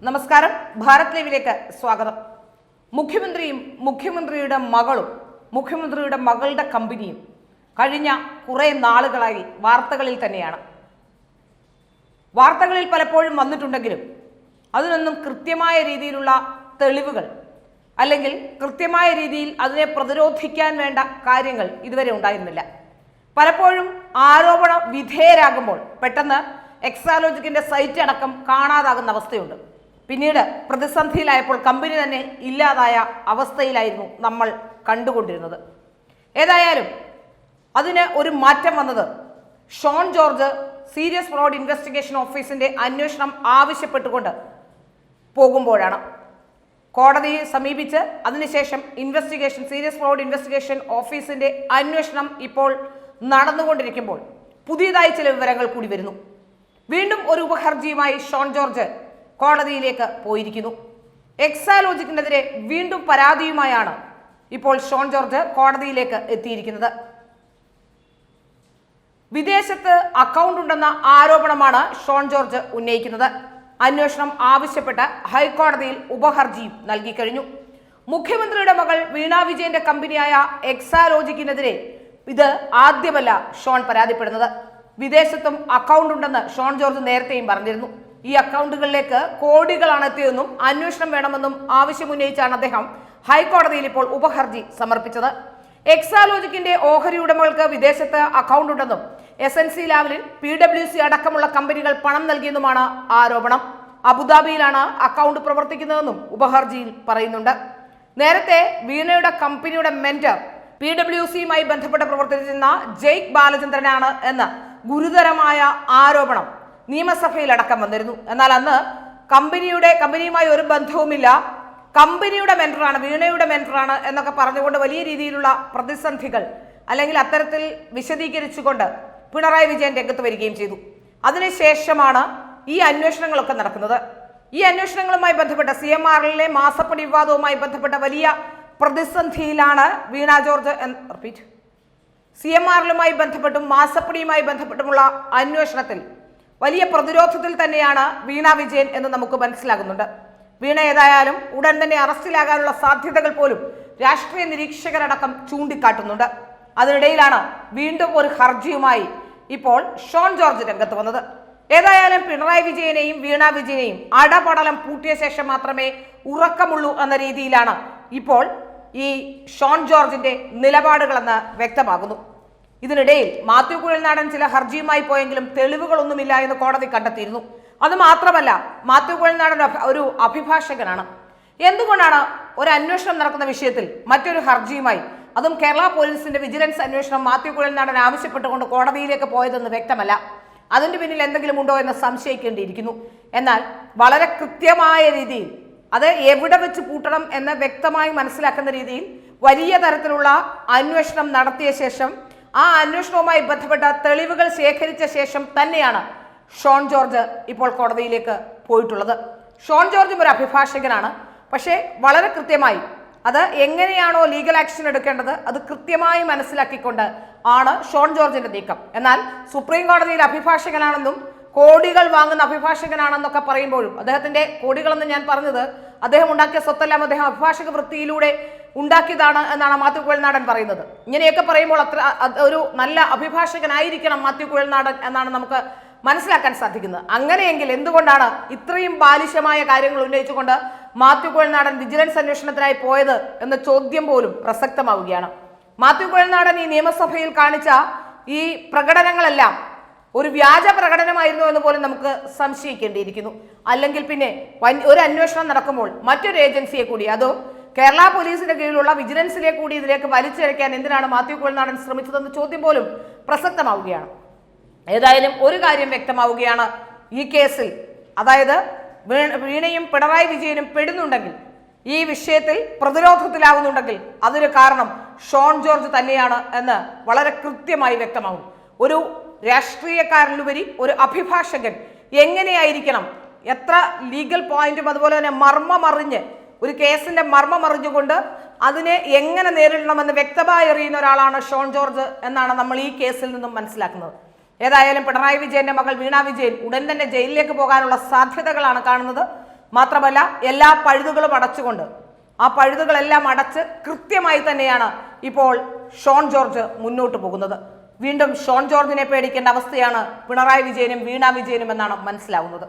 നമസ്കാരം. ഭാരത് ലൈവിലേക്ക് സ്വാഗതം. മുഖ്യമന്ത്രിയും മുഖ്യമന്ത്രിയുടെ മകളും മുഖ്യമന്ത്രിയുടെ മകളുടെ കമ്പനിയും കഴിഞ്ഞ കുറേ നാളുകളായി വാർത്തകളിൽ തന്നെയാണ്. വാർത്തകളിൽ പലപ്പോഴും വന്നിട്ടുണ്ടെങ്കിലും അതിനൊന്നും കൃത്യമായ രീതിയിലുള്ള തെളിവുകൾ അല്ലെങ്കിൽ കൃത്യമായ രീതിയിൽ അതിനെ പ്രതിരോധിക്കാൻ വേണ്ട കാര്യങ്ങൾ ഇതുവരെ ഉണ്ടായിരുന്നില്ല. പലപ്പോഴും ആരോപണ വിധേയരാകുമ്പോൾ പെട്ടെന്ന് എക്സാലോജിക്കിന്റെ സൈറ്റ് അടക്കം കാണാതാകുന്ന അവസ്ഥയുണ്ട്. പിന്നീട് പ്രതിസന്ധിയിലായപ്പോൾ കമ്പനി തന്നെ ഇല്ലാതായ അവസ്ഥയിലായിരുന്നു നമ്മൾ കണ്ടുകൊണ്ടിരുന്നത്. ഏതായാലും അതിന് ഒരു മാറ്റം വന്നത് Shone George serious fraud investigation ഓഫീസിന്റെ അന്വേഷണം ആവശ്യപ്പെട്ടുകൊണ്ട് പോകുമ്പോഴാണ്. കോടതിയെ സമീപിച്ച് അതിനുശേഷം സീരിയസ് ഫ്രോഡ് ഇൻവെസ്റ്റിഗേഷൻ ഓഫീസിന്റെ അന്വേഷണം ഇപ്പോൾ നടന്നുകൊണ്ടിരിക്കുമ്പോൾ പുതിയതായി ചില വിവരങ്ങൾ കൂടി വരുന്നു. വീണ്ടും ഒരു ഉപഹർജിയുമായി ഷോൺ ജോർജ് കോടതിയിലേക്ക് പോയിരിക്കുന്നു. എക്സാലോജിക്കിനെതിരെ വീണ്ടും പരാതിയുമായാണ് ഇപ്പോൾ ഷോൺ ജോർജ് കോടതിയിലേക്ക് എത്തിയിരിക്കുന്നത്. വിദേശത്ത് അക്കൗണ്ട് ഉണ്ടെന്ന ആരോപണമാണ് ഷോൺ ജോർജ് ഉന്നയിക്കുന്നത്. അന്വേഷണം ആവശ്യപ്പെട്ട് ഹൈക്കോടതിയിൽ ഉപഹർജിയും നൽകിക്കഴിഞ്ഞു. മുഖ്യമന്ത്രിയുടെ മകൾ വീണ വിജയന്റെ കമ്പനിയായ എക്സാലോജിക്കിനെതിരെ ഇത് ആദ്യമല്ല ഷോൺ പരാതിപ്പെടുന്നത്. വിദേശത്തും അക്കൗണ്ട് ഉണ്ടെന്ന് ഷോൺ ജോർജ് നേരത്തെയും പറഞ്ഞിരുന്നു. ഈ അക്കൗണ്ടുകളിലേക്ക് കോടികളാണ് എത്തിയതെന്നും അന്വേഷണം വേണമെന്നും ആവശ്യമുന്നയിച്ചാണ് അദ്ദേഹം ഹൈക്കോടതിയിൽ ഇപ്പോൾ ഉപഹർജി സമർപ്പിച്ചത്. എക്സാലോജിക്കിന്റെ ഓഹരി ഉടമകൾക്ക് വിദേശത്ത് അക്കൗണ്ട് ഉണ്ടെന്നും SNC ലാവലിൻ PwC അടക്കമുള്ള കമ്പനികൾ പണം നൽകിയെന്നുമാണ് ആരോപണം. അബുദാബിയിലാണ് അക്കൗണ്ട് പ്രവർത്തിക്കുന്നതെന്നും ഉപഹർജിയിൽ പറയുന്നുണ്ട്. നേരത്തെ വീണയുടെ കമ്പനിയുടെ മെന്റർ PwCയുമായി ബന്ധപ്പെട്ട് പ്രവർത്തിച്ചിരുന്ന ജയ്ക്ക് ബാലചന്ദ്രനാണ് എന്ന ഗുരുതരമായ ആരോപണം നിയമസഭയിൽ അടക്കം വന്നിരുന്നു. എന്നാൽ അന്ന് കമ്പനിയുമായി ഒരു ബന്ധവുമില്ല, കമ്പനിയുടെ മെന്ററാണ്, വീണയുടെ മെന്ററാണ് എന്നൊക്കെ പറഞ്ഞുകൊണ്ട് വലിയ രീതിയിലുള്ള പ്രതിസന്ധികൾ അല്ലെങ്കിൽ അത്തരത്തിൽ വിശദീകരിച്ചുകൊണ്ട് പിണറായി വിജയൻ രംഗത്ത് വരികയും ചെയ്തു. അതിനുശേഷമാണ് ഈ അന്വേഷണങ്ങളൊക്കെ നടക്കുന്നത്. ഈ അന്വേഷണങ്ങളുമായി ബന്ധപ്പെട്ട CMRലെ മാസപ്പടി വിവാദവുമായി ബന്ധപ്പെട്ട വലിയ പ്രതിസന്ധിയിലാണ് വീണ ജോർജ്. CMRലുമായി ബന്ധപ്പെട്ടും മാസപ്പടിയുമായി ബന്ധപ്പെട്ടുമുള്ള അന്വേഷണത്തിൽ വലിയ പ്രതിരോധത്തിൽ തന്നെയാണ് വീണ വിജയൻ എന്ന് നമുക്ക് മനസ്സിലാകുന്നുണ്ട്. വീണ ഏതായാലും ഉടൻ തന്നെ അറസ്റ്റിലാകാനുള്ള സാധ്യതകൾ പോലും രാഷ്ട്രീയ നിരീക്ഷകരടക്കം ചൂണ്ടിക്കാട്ടുന്നുണ്ട്. അതിനിടയിലാണ് വീണ്ടും ഒരു ഹർജിയുമായി ഇപ്പോൾ ഷോൺ ജോർജ് രംഗത്ത് വന്നത്. ഏതായാലും പിണറായി വിജയനെയും വീണ വിജയനെയും അടപടലം പൂട്ടിയ ശേഷം മാത്രമേ ഉറക്കമുള്ളൂ എന്ന രീതിയിലാണ് ഇപ്പോൾ ഈ ഷോൺ ജോർജിന്റെ നിലപാടുകളെന്ന് വ്യക്തമാകുന്നു. ഇതിനിടയിൽ മാത്യു കുഴൽനാടൻ ചില ഹർജിയുമായി പോയെങ്കിലും തെളിവുകളൊന്നുമില്ല എന്ന് കോടതി കണ്ടെത്തിയിരുന്നു. അത് മാത്രമല്ല, മാത്യു കുഴൽനാടൻ ഒരു അഭിഭാഷകനാണ്. എന്തുകൊണ്ടാണ് ഒരു അന്വേഷണം നടക്കുന്ന വിഷയത്തിൽ മറ്റൊരു ഹർജിയുമായി, അതും കേരള പോലീസിന്റെ വിജിലൻസ് അന്വേഷണം മാത്യു കുഴൽനാടൻ ആവശ്യപ്പെട്ടുകൊണ്ട് കോടതിയിലേക്ക് പോയതെന്ന് വ്യക്തമല്ല. അതിന്റെ പിന്നിൽ എന്തെങ്കിലും ഉണ്ടോ എന്ന് സംശയിക്കേണ്ടിയിരിക്കുന്നു. എന്നാൽ വളരെ കൃത്യമായ രീതിയിൽ അത് എവിടെ വെച്ച് പൂട്ടണം എന്ന് വ്യക്തമായി മനസ്സിലാക്കുന്ന രീതിയിൽ വലിയ തരത്തിലുള്ള അന്വേഷണം നടത്തിയ ശേഷം ആ അന്വേഷണവുമായി ബന്ധപ്പെട്ട തെളിവുകൾ ശേഖരിച്ച ശേഷം തന്നെയാണ് ഷോൺ ജോർജ് ഇപ്പോൾ കോടതിയിലേക്ക് പോയിട്ടുള്ളത്. ഷോൺ ജോർജും ഒരു അഭിഭാഷകനാണ്. പക്ഷേ വളരെ കൃത്യമായി അത് എങ്ങനെയാണോ ലീഗൽ ആക്ഷൻ എടുക്കേണ്ടത് അത് കൃത്യമായി മനസ്സിലാക്കിക്കൊണ്ട് ആണ് ഷോൺ ജോർജിന്റെ നീക്കം. എന്നാൽ സുപ്രീം കോടതിയിൽ അഭിഭാഷകനാണെന്നും കോടികൾ വാങ്ങുന്ന അഭിഭാഷകനാണെന്നൊക്കെ പറയുമ്പോഴും അദ്ദേഹത്തിന്റെ കോടികളെന്ന് ഞാൻ പറഞ്ഞത് അദ്ദേഹം ഉണ്ടാക്കിയ സ്വത്തെല്ലാം അദ്ദേഹം അഭിഭാഷക വൃത്തിയിലൂടെ ഉണ്ടാക്കിയതാണ് എന്നാണ് മാത്യു കുഴൽനാടൻ പറയുന്നത്. ഇങ്ങനെയൊക്കെ പറയുമ്പോൾ അത്ര ഒരു നല്ല അഭിഭാഷകനായിരിക്കണം മാത്യു കുഴൽനാടൻ എന്നാണ് നമുക്ക് മനസ്സിലാക്കാൻ സാധിക്കുന്നത്. അങ്ങനെയെങ്കിൽ എന്തുകൊണ്ടാണ് ഇത്രയും ബാലിശമായ കാര്യങ്ങൾ ഉന്നയിച്ചുകൊണ്ട് മാത്യു കുഴൽനാടൻ വിജിലൻസ് അന്വേഷണത്തിനായി പോയത് എന്ന ചോദ്യം പോലും പ്രസക്തമാവുകയാണ്. മാത്യു കുഴൽനാടൻ ഈ നിയമസഭയിൽ കാണിച്ച ഈ പ്രകടനങ്ങളെല്ലാം ഒരു വ്യാജ പ്രകടനമായിരുന്നു എന്ന് പോലും നമുക്ക് സംശയിക്കേണ്ടിയിരിക്കുന്നു. അല്ലെങ്കിൽ പിന്നെ ഒരു അന്വേഷണം നടക്കുമ്പോൾ മറ്റൊരു ഏജൻസിയെ കൂടി, അതോ കേരള പോലീസിന്റെ കീഴിലുള്ള വിജിലൻസിലെ കൂടി ഇതിലേക്ക് വലിച്ചിഴയ്ക്കാൻ എന്തിനാണ് മാത്യു കുഴൽനാടൻ ശ്രമിച്ചതെന്ന ചോദ്യം പോലും പ്രസക്തമാവുകയാണ്. ഏതായാലും ഒരു കാര്യം വ്യക്തമാവുകയാണ്, ഈ കേസിൽ അതായത് വീണയും പിണറായി വിജയനും പെടുന്നുണ്ടെങ്കിൽ, ഈ വിഷയത്തിൽ പ്രതിരോധത്തിലാവുന്നുണ്ടെങ്കിൽ അതൊരു കാരണം ഷോൺ ജോർജ് തന്നെയാണ് എന്ന് വളരെ കൃത്യമായി വ്യക്തമാവും. ഒരു രാഷ്ട്രീയക്കാരനുപരി ഒരു അഭിഭാഷകൻ എങ്ങനെയായിരിക്കണം, എത്ര ലീഗൽ പോയിന്റും അതുപോലെ തന്നെ മർമ്മമറിഞ്ഞ് ഒരു കേസിന്റെ മർമ്മമറിഞ്ഞുകൊണ്ട് അതിനെ എങ്ങനെ നേരിടണമെന്ന് വ്യക്തമായി അറിയുന്ന ഒരാളാണ് ഷോൺ ജോർജ് എന്നാണ് നമ്മൾ ഈ കേസിൽ നിന്നും മനസ്സിലാക്കുന്നത്. ഏതായാലും പിണറായി വിജയന്റെ മകൾ വീണ വിജയൻ ഉടൻ തന്നെ ജയിലിലേക്ക് പോകാനുള്ള സാധ്യതകളാണ് കാണുന്നത്. മാത്രമല്ല എല്ലാ പഴുതുകളും അടച്ചുകൊണ്ട് ആ പഴുതുകളെല്ലാം അടച്ച് കൃത്യമായി തന്നെയാണ് ഇപ്പോൾ ഷോൺ ജോർജ് മുന്നോട്ട് പോകുന്നത്. വീണ്ടും ഷോൺ ജോർജിനെ പേടിക്കേണ്ട അവസ്ഥയാണ് പിണറായി വിജയനും വീണ വിജയനും എന്നാണ് മനസ്സിലാവുന്നത്.